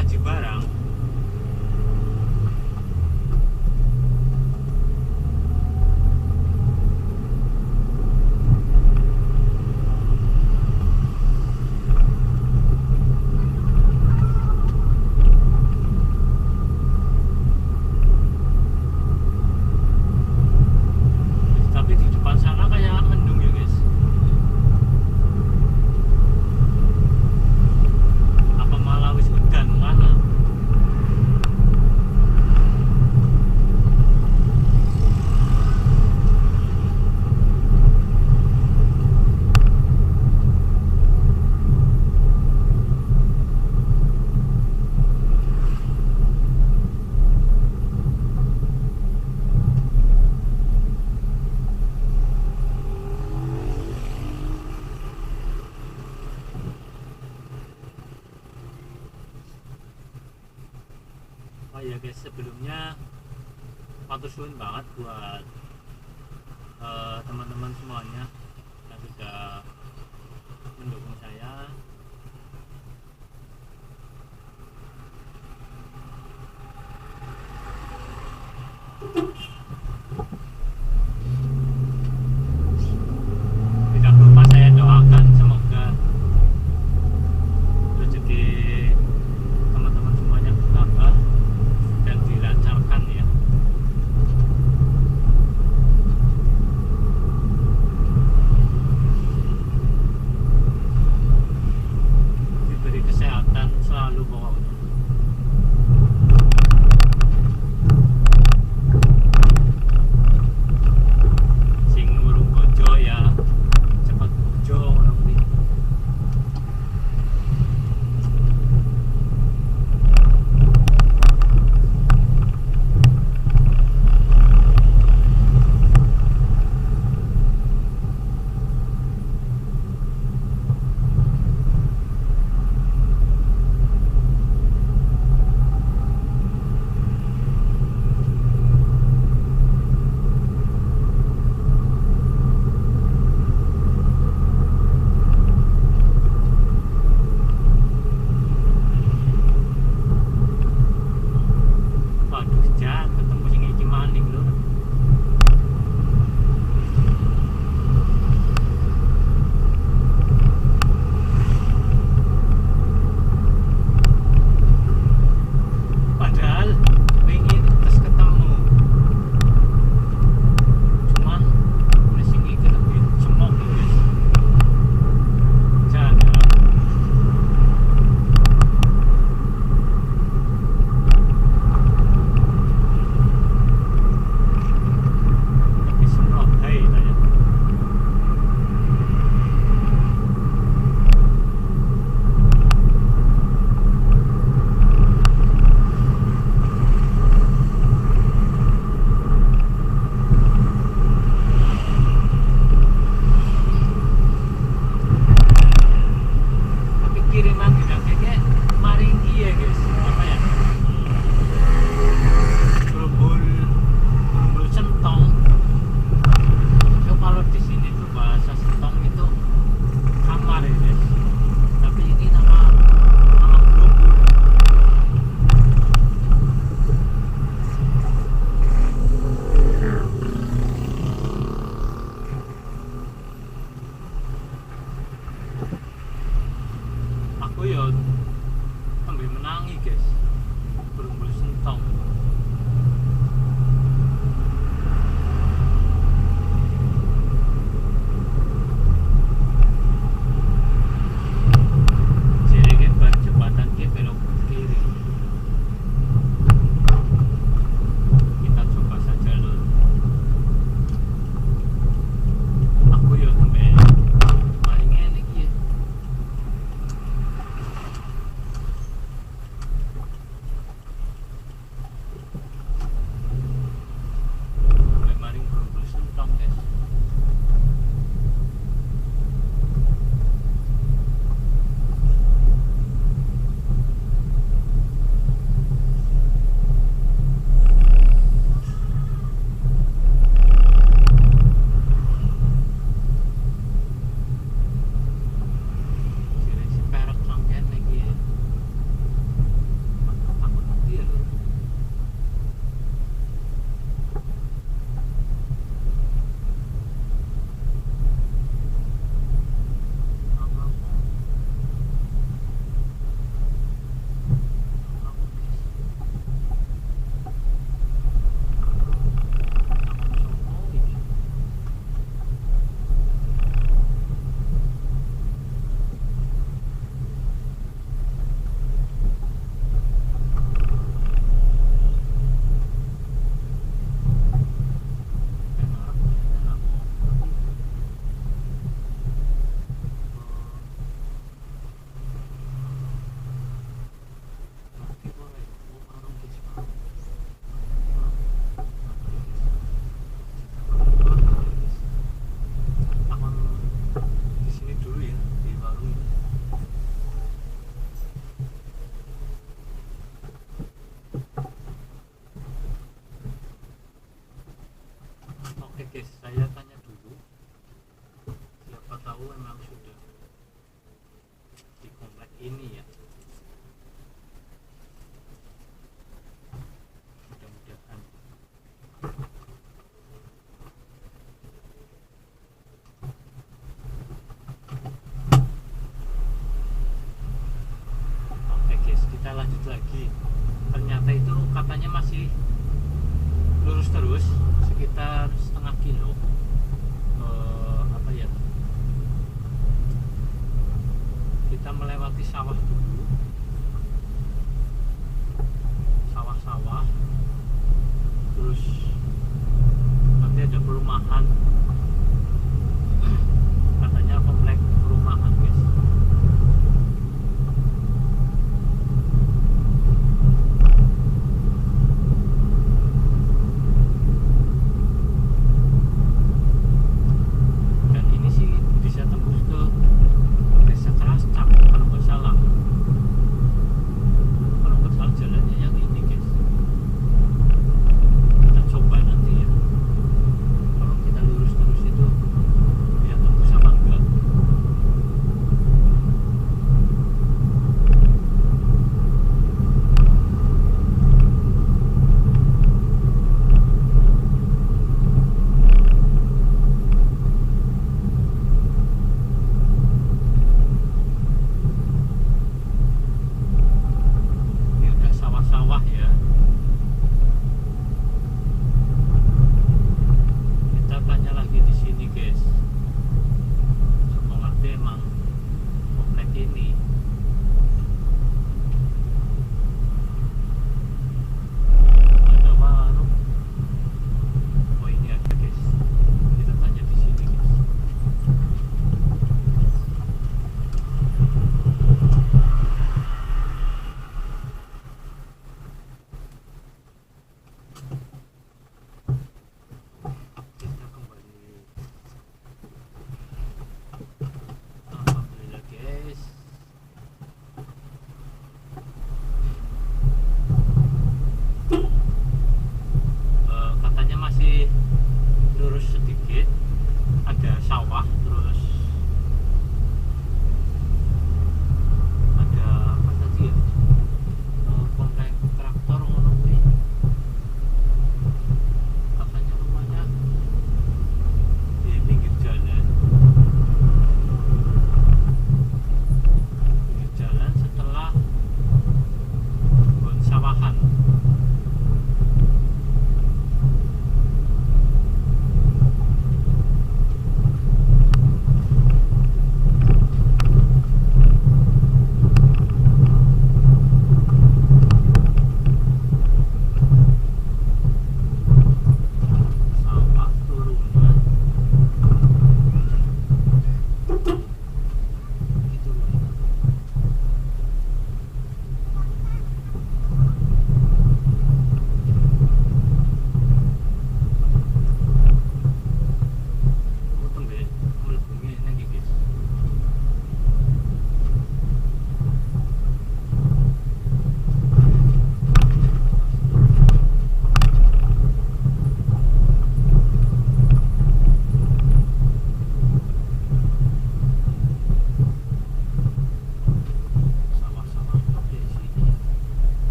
Aji Barang. Tapi di depan sana kayak mendung ya guys. Apa malah wis udan mana? Oh ya guys, sebelumnya matur suwun banget buat teman-teman semuanya yang sudah mendukung saya. Tidak lupa saya doakan semoga rezeki teman-teman semuanya bertambah dan dilancarkan ya. Diberi kesehatan selalu pokoknya. Sing ngurung bojo ya cepet bojo ngono kuwi. Waduh, jan ketemu sing iki maning lho. Padahal pengen terus ketemu. Cuman sing iki lebih cemok ya guys. Jan ya. Tapi semua hai tanya. Tapi kiriman dinamiknya maring iya guys. Apa ya? Gerombol centong. So, kalau di sini tuh bahasa centong itu kamar ya guys. Tapi ini nama gerombol. Aku ya sambil menangi guys. Gerombol centong. Jadi kan bar jembatan dia belok kiri. Kita coba saja lho. Aku ya sampai maling enek ya. ini ya. Mudah-mudahan. Oke guys, kita lanjut lagi. Ternyata itu katanya masih lurus terus sekitar setengah kilo. Apa ya? Kita melewati sawah dulu, sawah-sawah, terus nanti ada perumahan, katanya komplek perumahan guys. Dan ini sih bisa tembus ke desa Kerascak kalau nggak salah.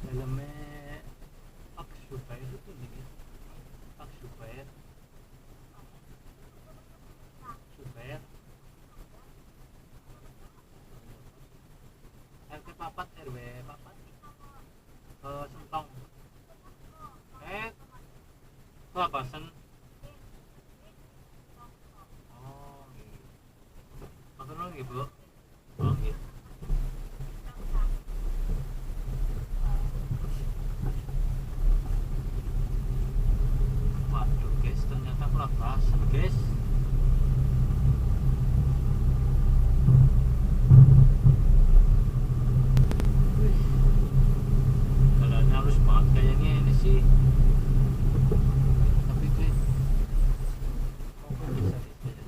helmnya Pak Zubair itu nih, Pak Zubair Zubair RT papat RW papat Sentong Papasan. Oh iya, matur nuwun nggih Bu. Oh nggih. Waduh guys, ternyata Papasan guys. Wih, jalannya halus banget kayaknya ini sih. Tapi guys, kok bisa gitu ya?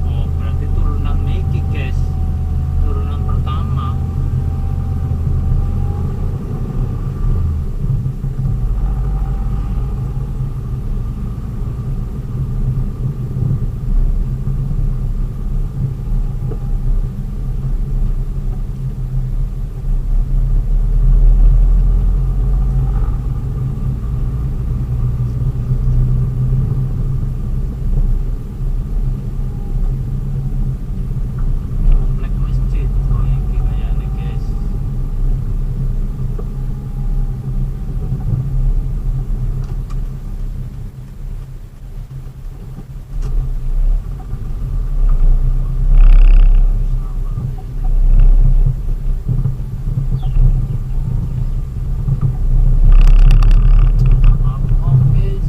Oh, berarti turunan Niki guys. Turunan pertama. Komplek masjid. Oh iki kayaknya guys. Maaf guys.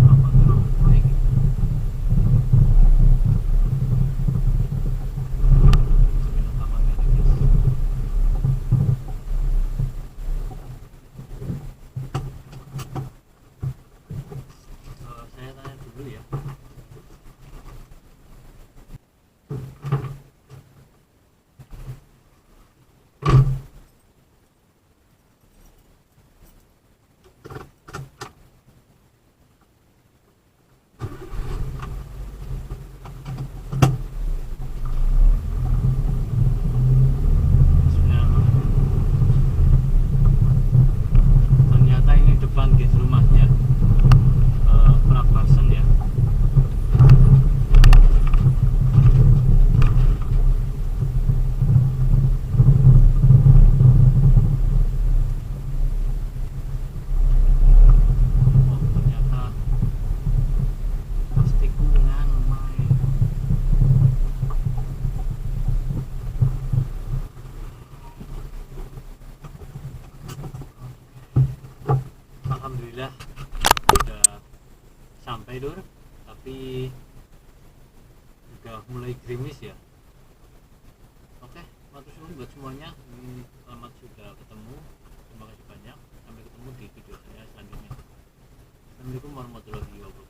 Apa tuh? Oh iki. Bismillahirrahmanirrahim guys. Saya tanya dulu ya. Bismillahirrahmanirrahim. Ternyata ini depan guys rumahnya. Prabasan ya. Oh ternyata pasti kunang main. Alhamdulillah udah sampai Dur, tapi udah mulai gerimis ya. Oke, matur suwun buat semuanya. Selamat sudah ketemu. Terima kasih banyak. Sampai ketemu di video saya selanjutnya. Assalamualaikum warahmatullahi wabarakatuh.